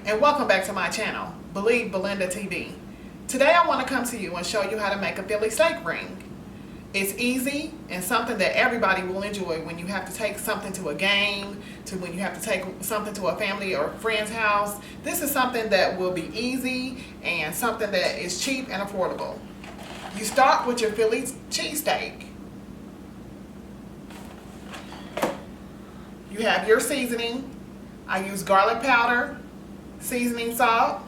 and welcome back to my channel, Believe Belinda TV. Today I want to come to you and show you how to make a Philly steak ring. It's easy and something that everybody will enjoy when you have to take something to a game, when you have to take something to a family or friend's house. This is something that will be easy and something that is cheap and affordable. You start with your Philly cheesesteak. You have your seasoning. I use garlic powder, seasoning salt,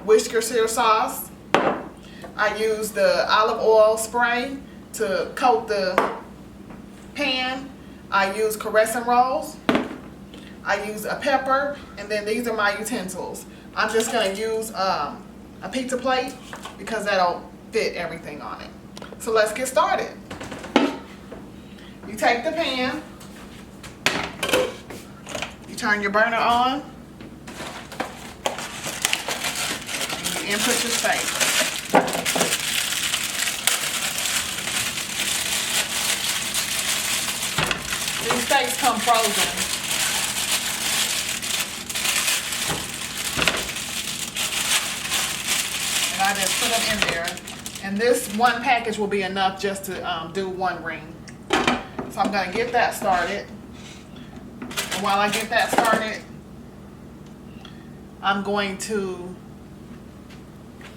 worcestershire sauce. I use the olive oil spray to coat the pan. I use crescent rolls. I use a pepper, and then these are my utensils. I'm just going to use a pizza plate because that'll fit everything on it. So let's get started. You take the pan. Turn your burner on, and you input your steak. These steaks come frozen. And I just put them in there. And this one package will be enough just to do one ring. So I'm going to get that started. While I get that started, I'm going to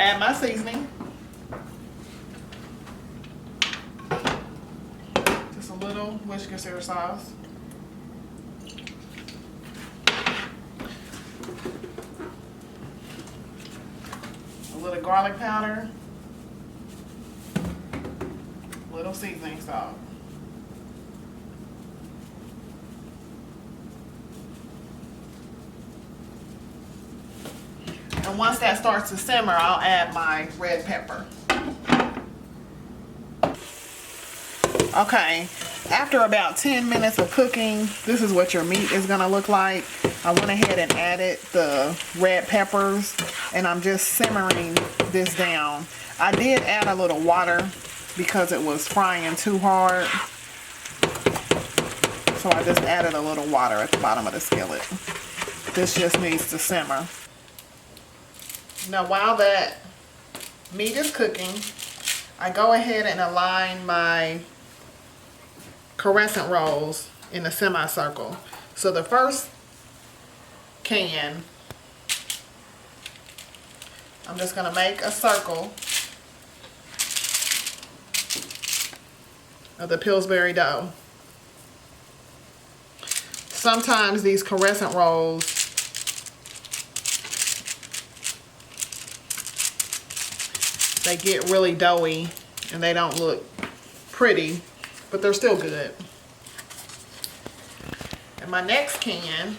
add my seasoning. Just a little worcestershire sauce. A little garlic powder. A little seasoning salt. And once that starts to simmer, I'll add my red pepper. Okay, after about 10 minutes of cooking, this is what your meat is gonna look like. I went ahead and added the red peppers, and I'm just simmering this down. I did add a little water because it was frying too hard. So I just added a little water at the bottom of the skillet. This just needs to simmer. Now while that meat is cooking, I go ahead and align my crescent rolls in a semicircle. So the first can, I'm just going to make a circle of the Pillsbury dough. Sometimes these crescent rolls they get really doughy and they don't look pretty, but they're still good. And my next can,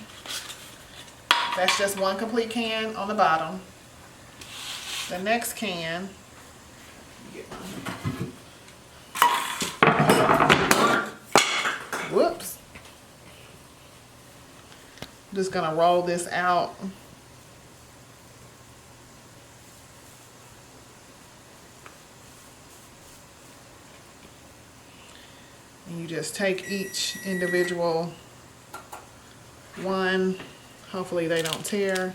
that's just one complete can on the bottom. The next can, whoops. I'm just gonna roll this out. And you just take each individual one, hopefully they don't tear,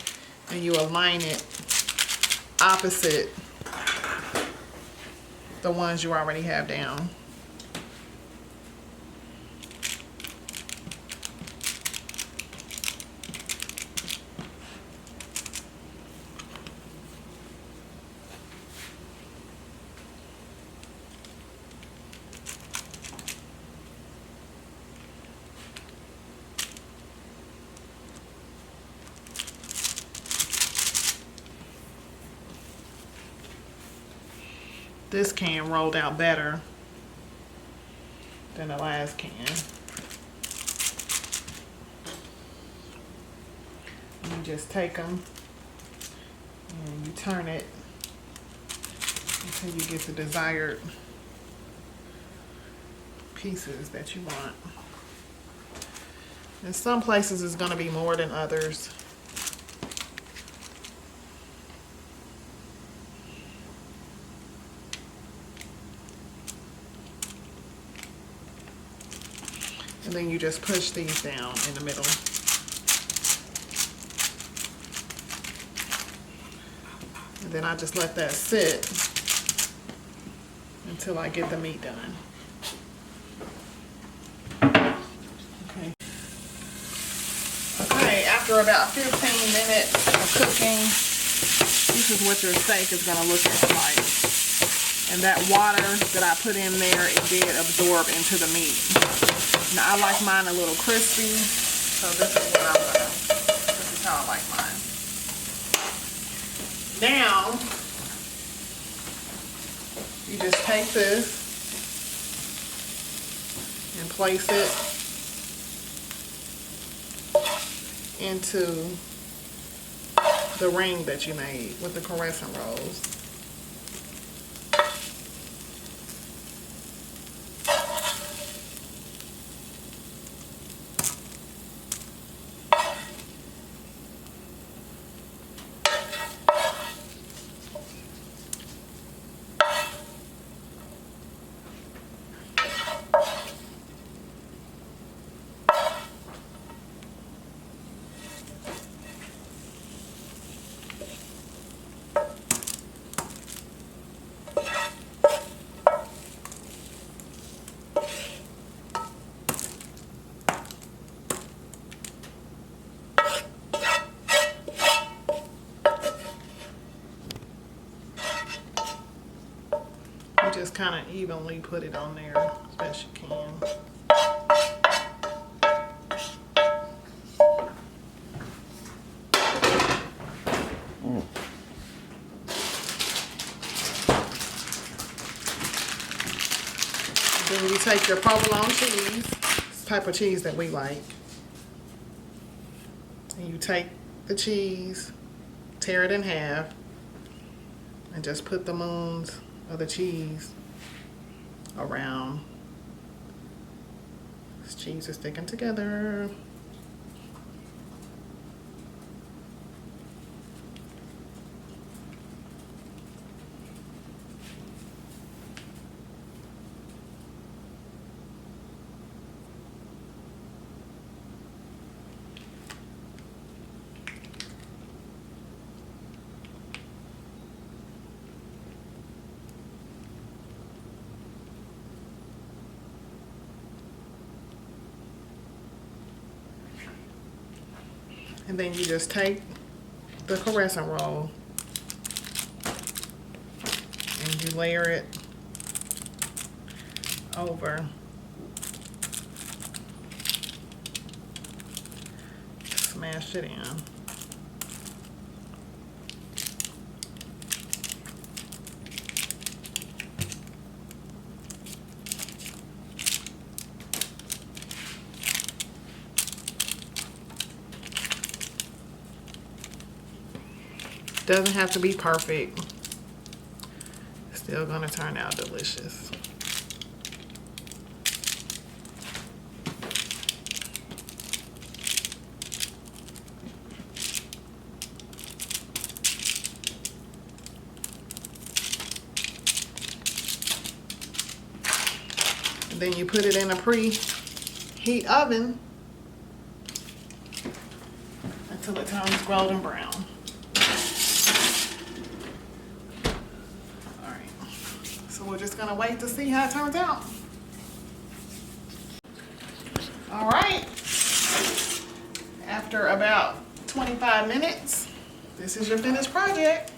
and you align it opposite the ones you already have down. This can rolled out better than the last can. And you just take them and you turn it until you get the desired pieces that you want. In some places it's going to be more than others. And then you just push these down in the middle. And then I just let that sit until I get the meat done. Okay. Okay, after about 15 minutes of cooking, this is what your steak is gonna look like. And that water that I put in there, it did absorb into the meat. Now I like mine a little crispy, so this is what this is how I like mine. Now, you just take this and place it into the ring that you made with the crescent rolls. Just kind of evenly put it on there as best you can. Then you take your provolone cheese, this type of cheese that we like, and you take the cheese, tear it in half, and just put the moons of the cheese around. This cheese is sticking together. And then you just take the crescent roll and you layer it over. Smash it in. Doesn't have to be perfect. Still gonna turn out delicious. And then you put it in a preheat oven until it turns golden brown. So we're just gonna wait to see how it turns out. All right, after about 25 minutes, this is your finished project.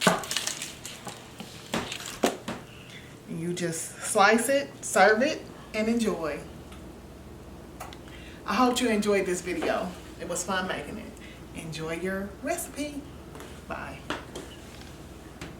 You just slice it, serve it, and enjoy. I hope you enjoyed this video. It was fun making it. Enjoy your recipe. Bye.